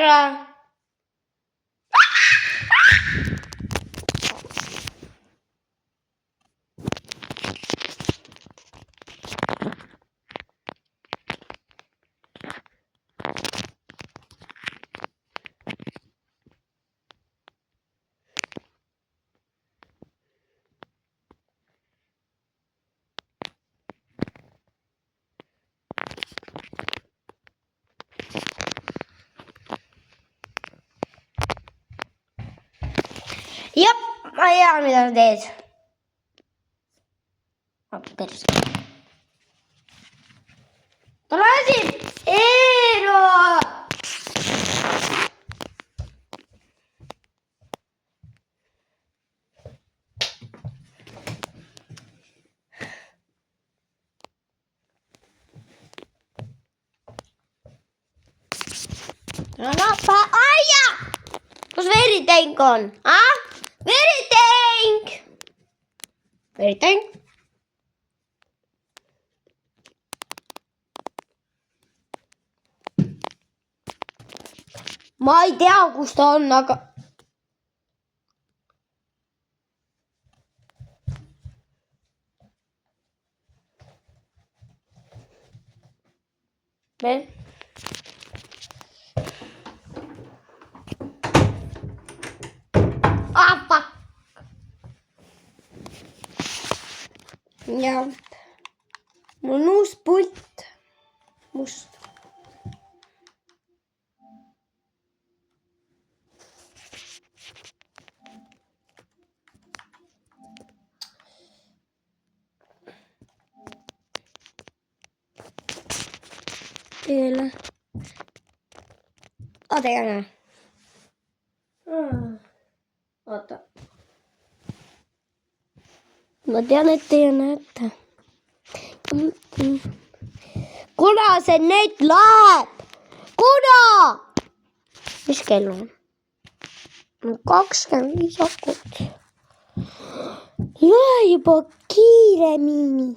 ära. Jep, ma ei tea, mida sa teed. Perse. Tule siin, Eero! Aia! Kus veritänk on? Veritänk! Veritänk? Ma ei tea, kus ta on, aga... Veel? Fuck! Ja. Mul on uus pult. Must. Teile. Teine. Oota. Ma tean, et teie näete. Kuna see net läheb? Kuna? Mis kell on? 25 akut. Lähe juba kiiremini.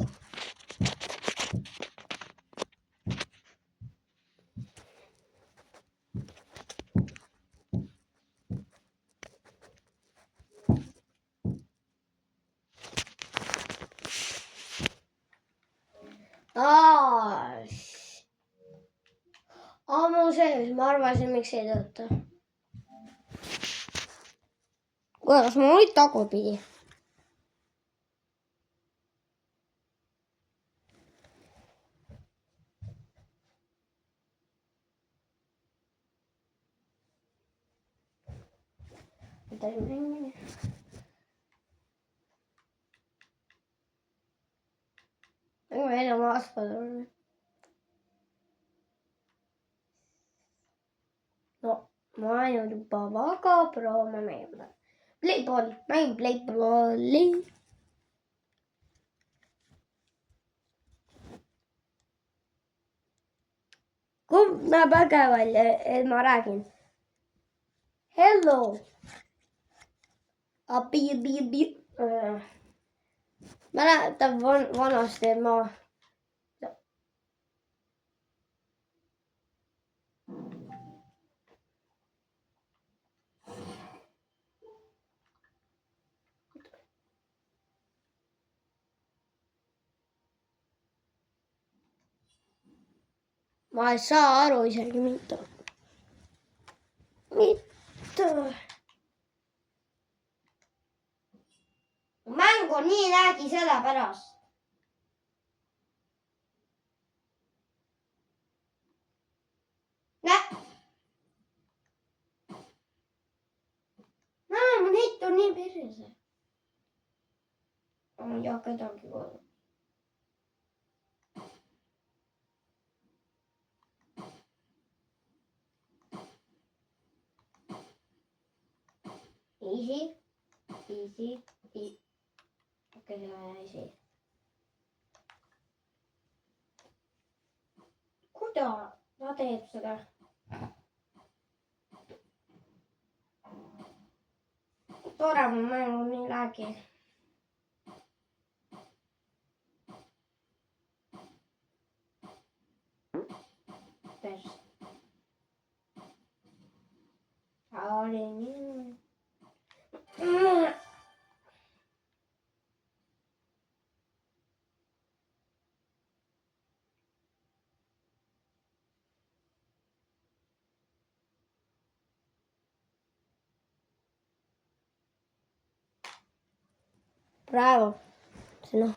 Ammu sees, ma arvasin, miks ei tööta. Kuidas ma nüüd tagurpidi? Enam aastal on. No, ma olen juba väga proova mängida. Playboy, mängin Playboyi. Kumb näeb äge välja, et ma räägin? Hello. Mäletan vanasti, et ma... Ma ei saa aru isegi mitte. Mäng on nii läägi selle pärast. Mu net on nii perse. Ma ei tea kedagi kohe. Easy. Okei, easy. Kuidas ta teeb seda? Tore, mu mäng on nii läägi. Pers. Bravo. Se noh.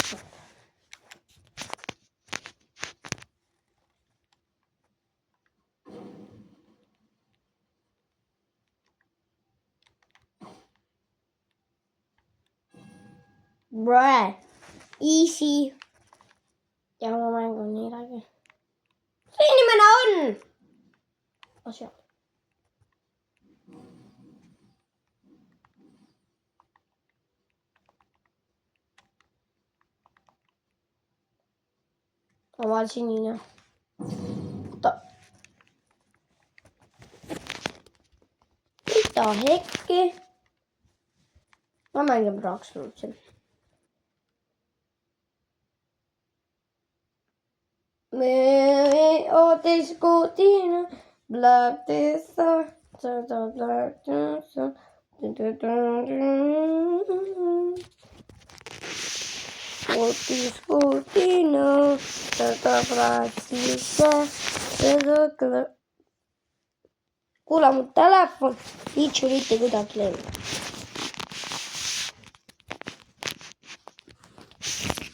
Bruh. Easy. Ja ma mängun nii läbi. See inimene on. Asja. Omal sinine. Oota. Mitä hekki? Ma mängin praaks nüüd siin. Me ootis kuutina. Black tissa. Seda black tissa. Ootis kuutina. Seda black tissa. Seda black. Kuule, mu telefon liitsu mitte kuidagi leevi.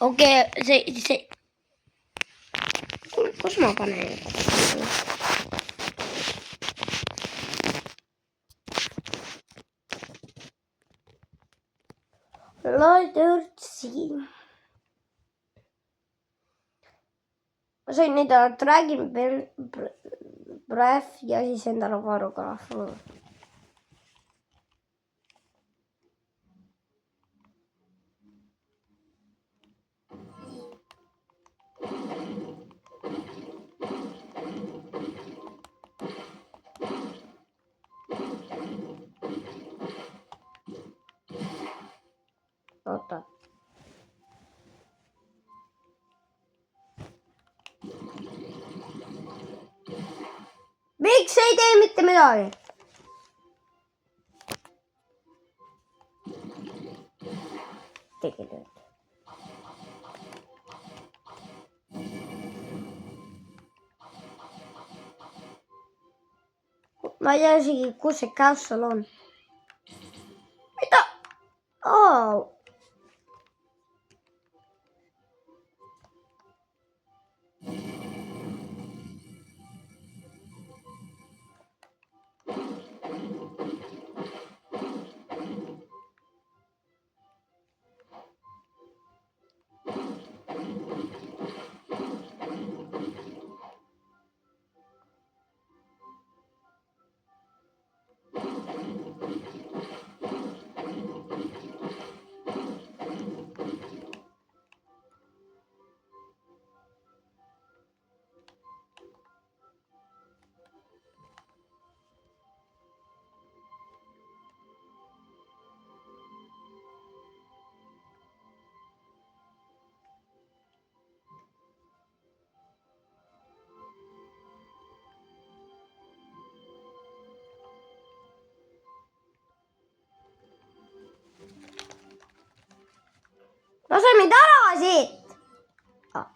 Okei, see. Kus ma panen? Laidõrtsi. Ma sain näida Dragon Breath ja siis endale varugraaf. Oota. Miks ei tee mitte midagi? Tegi nüüd. Ma ei tea isegi, kus see castle on. Mida? Oh. Lase mind ära siit! Ah.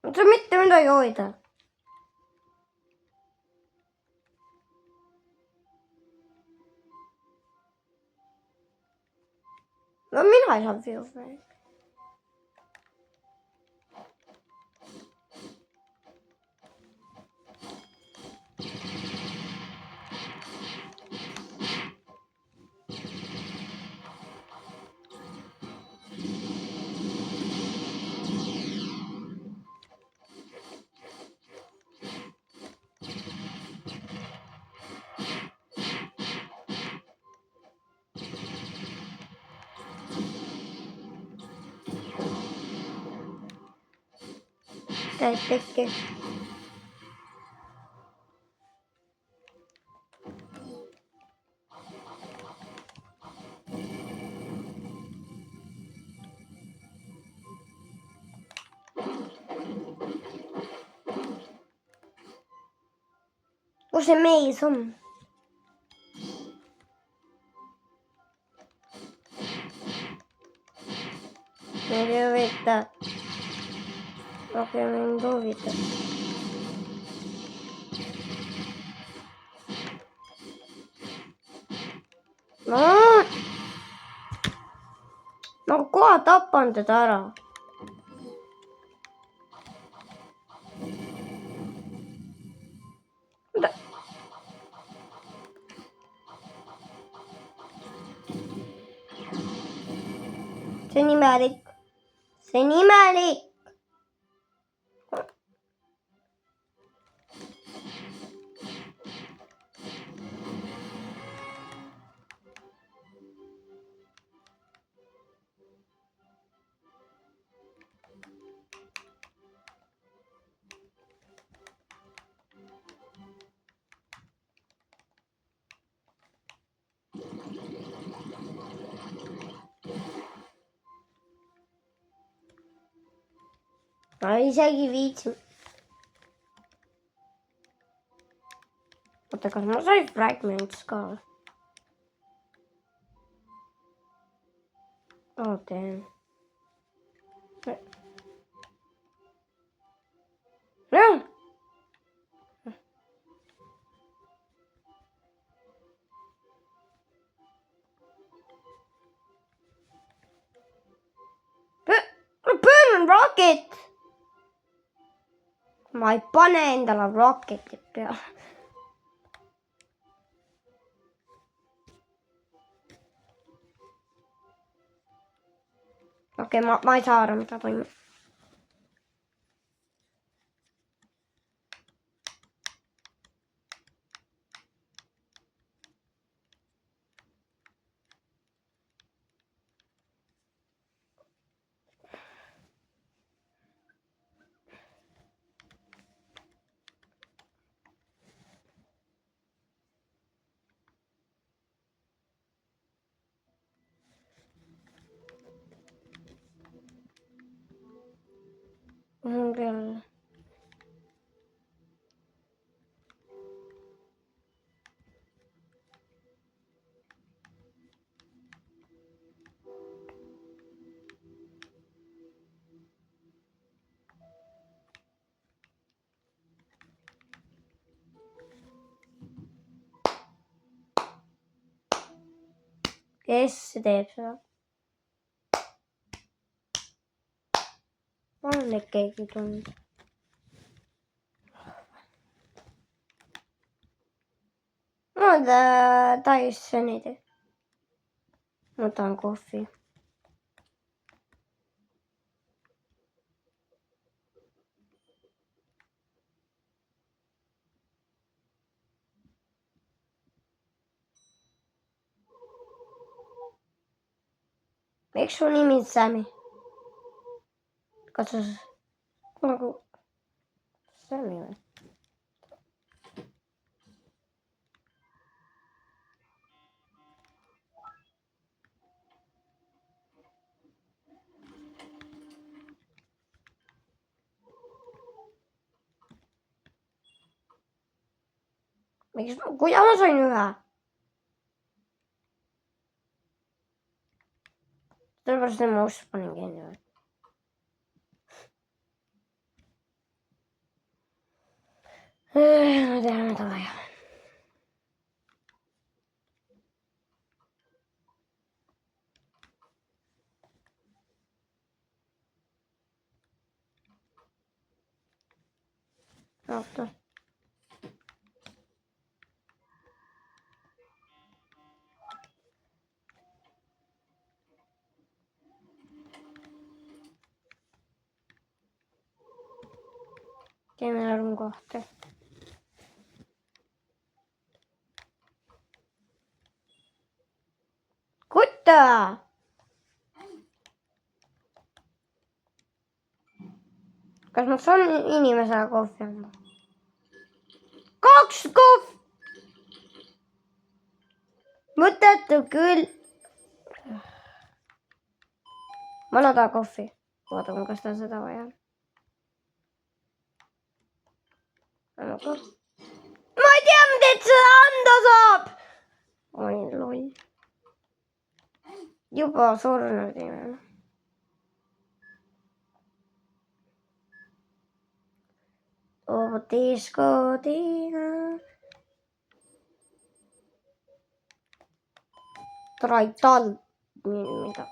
Ma ei saa mitte midagi hoida. No mina ei saa Fiofrag. Käid pekki. Kus see mees on? Mind ei huvita. Okei, mind huvitab. Ma kohe tapan teda ära. See on imelik. See on imelik. Ma isegi viitsin. Oota, kas ma sain fragments ka? Ootan. Jah. Burn rocket! Ma ei pane endale rocketi peale. Okei, ma ei saa aru, mida toimub. Peale. Kes teeb seda? On neid keegi tulnud? No täis sõnidi. Ma tahan kohvi. Miks su nimi on Sammy? Kas sa nagu Sammy või? Miks, kuidas ma sain ühe? Sellepärast, et ma just panin kinni või? Ma tean, mida vaja. Oota. Teeme arvu kohta. Kutta! Kas ma saan inimesele kohvi anda? 2 kohvi! Mõttetu küll. Ma tahan kohvi. Vaatame, kas ta seda vaja. Ma ei tea, mida seda anda saab. Oi, loll. Juba surnud inimene. lähevad diskoteega. Traital. Mida?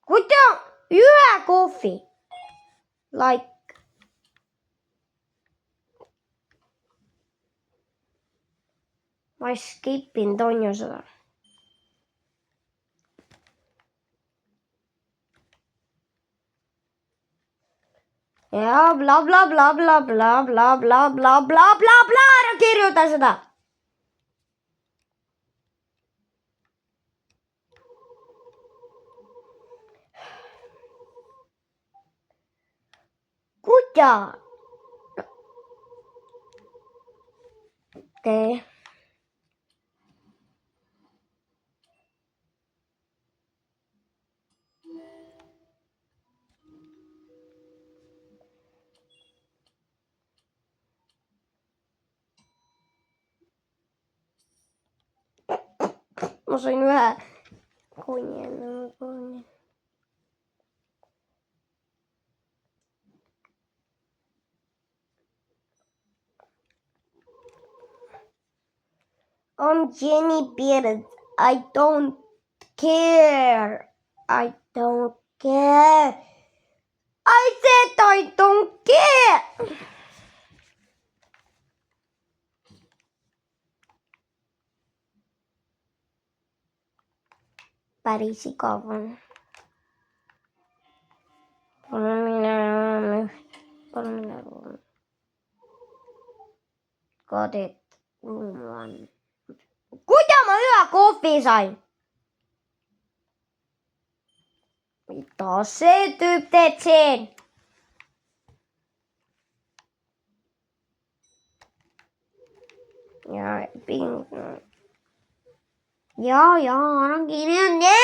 Kuida ühe kohvi. Like. Ma skipin Tonju seda. Ja bla bla bla bla bla bla bla bla bla bla bla ära kirjuta seda. Kuida. Okei. Ma sain ühe kuni. I'm Jenny Beard. I don't care. I don't care. I said I don't care. Päris igav on. Palun mine ruumi. Kadet ruum. Kuidas ma ühe kohvi sain? Mida see tüüp teeb siin? Ja ping. Ja, annan kinni.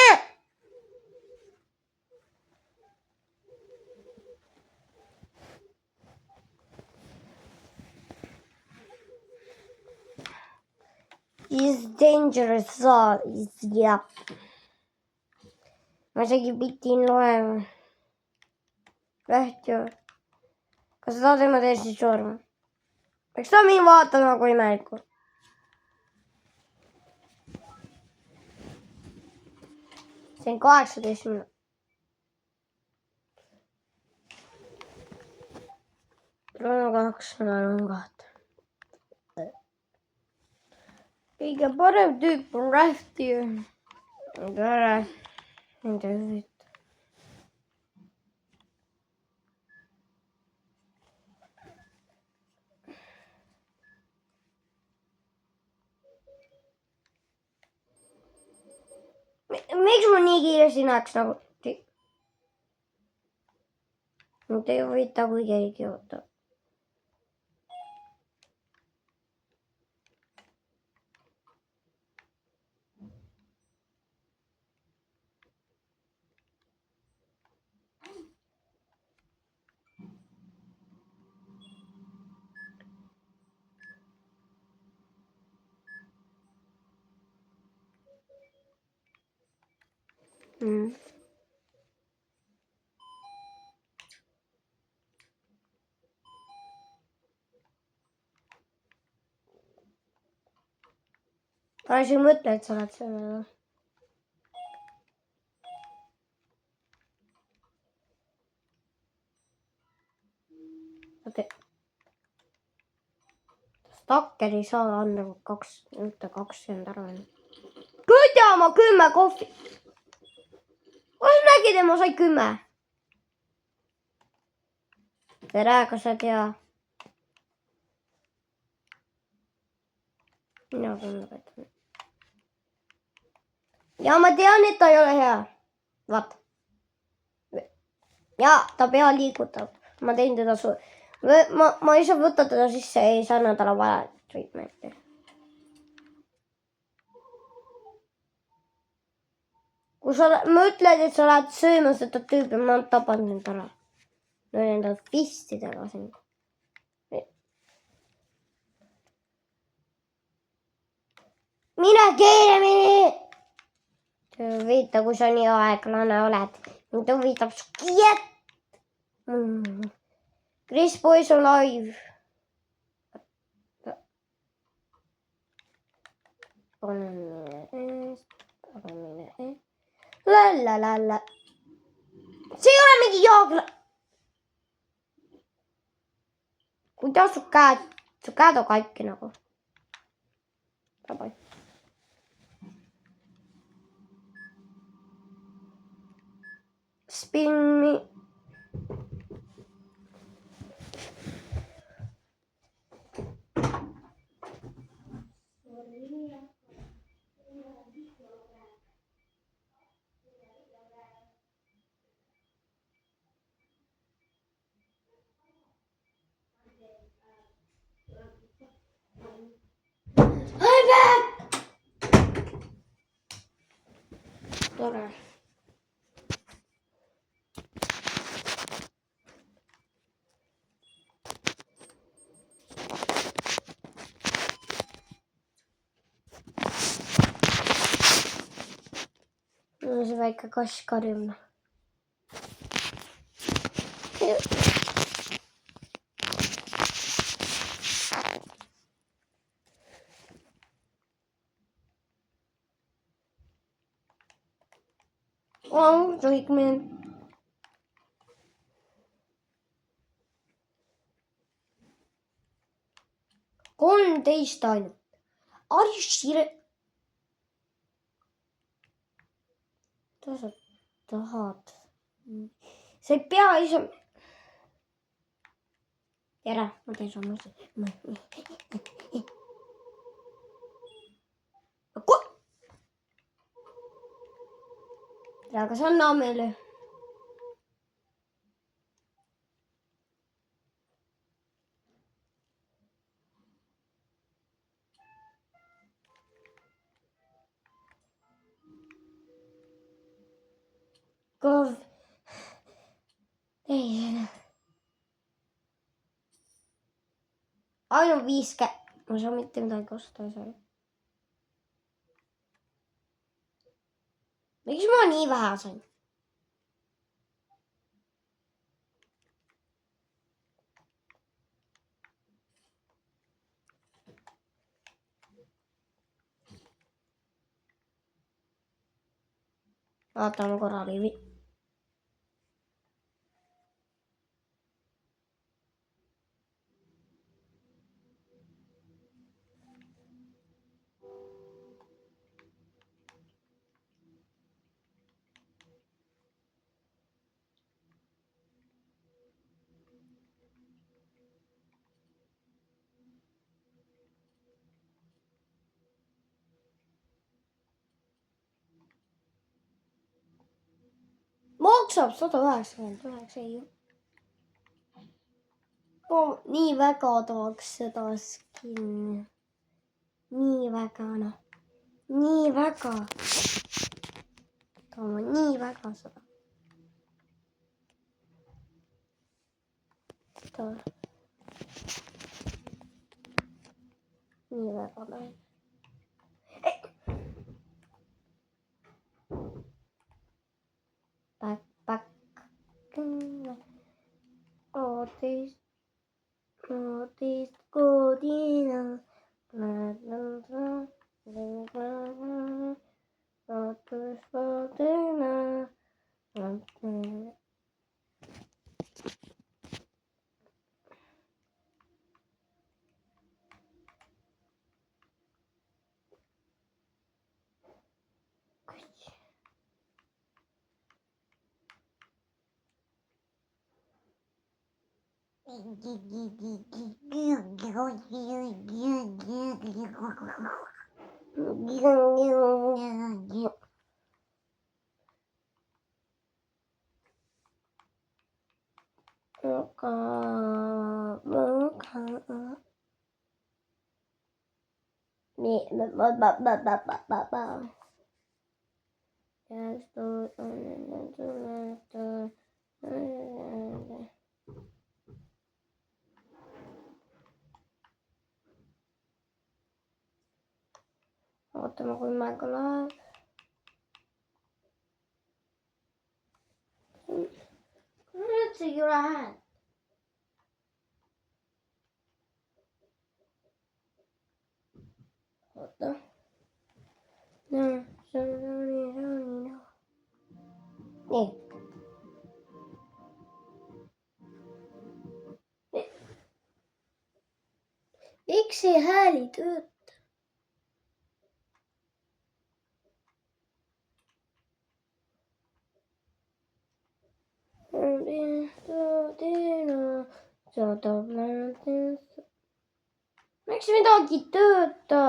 Is dangerous, yeah. Ma isegi pidin loema. Lähti ju. Kas sa tahad ema tõesti surma? Eks ta mind vaatab nagu imelikku. See on 18 minut. Lõunakaks. Kõige parem tüüp on Rähti. Tere. Nende hüvita. Miks ma nii kiiresti näeks nagu? Nüüd ei huvita, kui keegi ootab. Ma ei mõtle, et sa oled selle. Stakker ei saa anda 20 ära. Kuida ma 10 kohvi. Kas nägid, et ma sai 10? Tere, kas sa tea? Mina tundub, et. Ja ma tean, et ta ei ole hea. Vaata. Ja ta pea liigutab. Ma tein teda ma ei saa võtta teda sisse, ei saa nädala vaja treatmenti. Kui sa mõtled, et sa lähed sööma seda tüüpi, ma tapan nüüd ära. Löön endale fistidega siin. Mine kiiremini! Huvita, kui sa nii aeglane oled. Mind huvitab su kiet. Chris Boys Alive. Lallalla. See ei ole mingi joogla. Kuidas su käed on katki nagu. Bye. Spin me. I'm back. Tore. See väike kass karjub. Kõik meil. Kolmteist ainult. Aršire. Mida sa tahad? Sa ei pea ise. Tere, ma teen su mõiste. Aga see on Amelie. Ei. Ainult 5 kätt. Ma saan mitte midagi osta seal. Miks ma nii vähe sain? Vaatame korra liivi. Maksab 199 ei. Nii väga tahaks seda skin'i. Nii väga noh. Nii väga. Tahame nii väga seda. Nii väga tahan. Backpack. Otis Godina. Otis Godina. Ootame, kui mängu läheb. Üldsegi ei ole häält. see hääl ei tööta. Miks midagi ei tööta?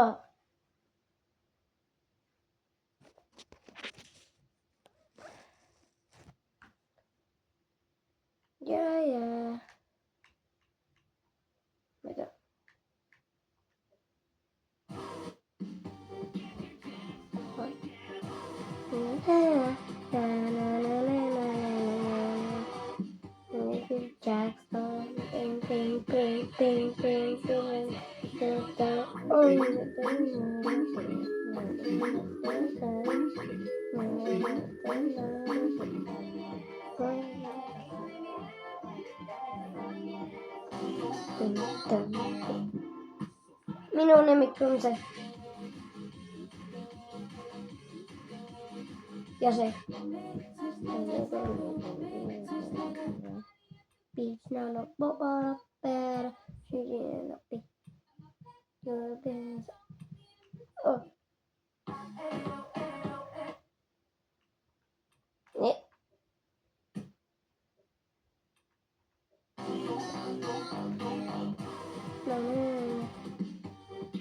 Jaa. Mida? Jackson, minu lemmik on see. Ja see. Piitsnalo popper, sydänä pitkäpensä. Oh. Ne.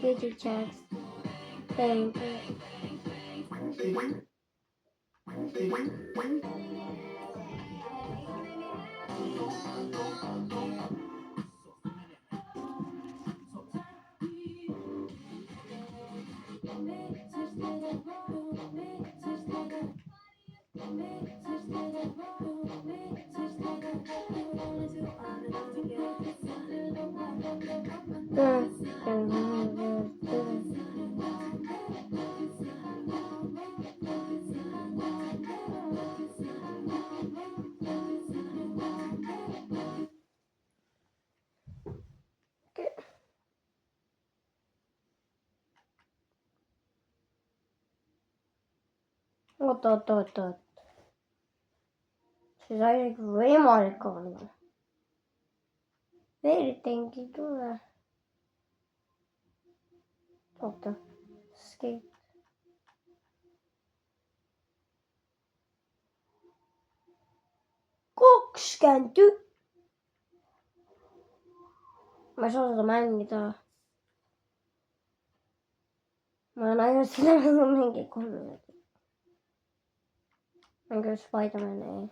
Kitty Jacks. Thank you. Oot. See sai isegi võimalik olla. Veeritengi ei tule. Oota. Skate. Ma ei saa seda mängida. Ma olen ainult seda mingi 3 minutit. Mängin Spider-Mani.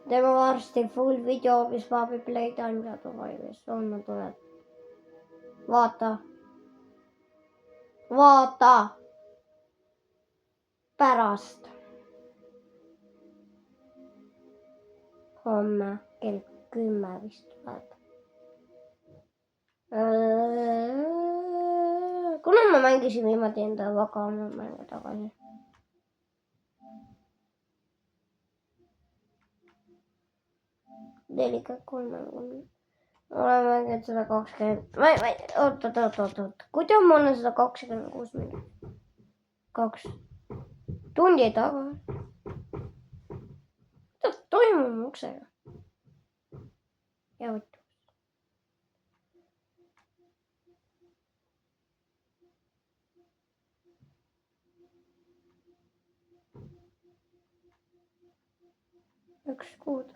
Teeme varsti full video, mis Bobby Playtime saab valmis. Homme tuleb. Vaata. Pärast. Homme kell 10 vist tuleb. Kuna ma mängisin viimati enda vagama mängu tagasi. Delicate 3 mängu. Olen mänginud seda 20. Oot. Kuidas ma olen seda 26 minutit? 2 tundi tagasi. Mida toimub uksega? Ja võt. Üks kuud.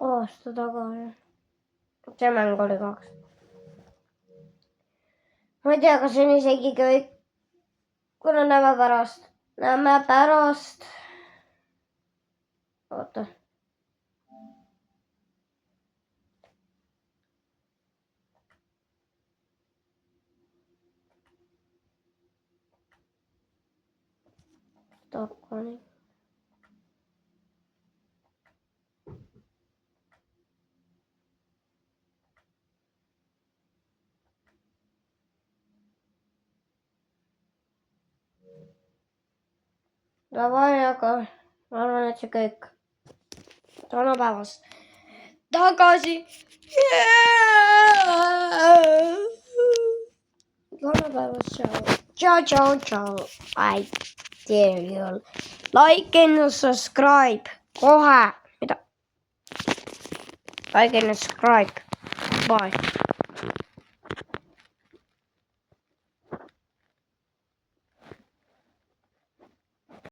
Aasta tagasi. See mäng oli 2. Ma ei tea, kas see on isegi kõik. Kuna näeme pärast. Oota. Stockholmi. Davai, aga ma arvan, et see kõik. Tänapäevast tagasi. Kolmapäevast tšau. I dare you. Like and subscribe. Kohe. Mida? Like and subscribe. Bye.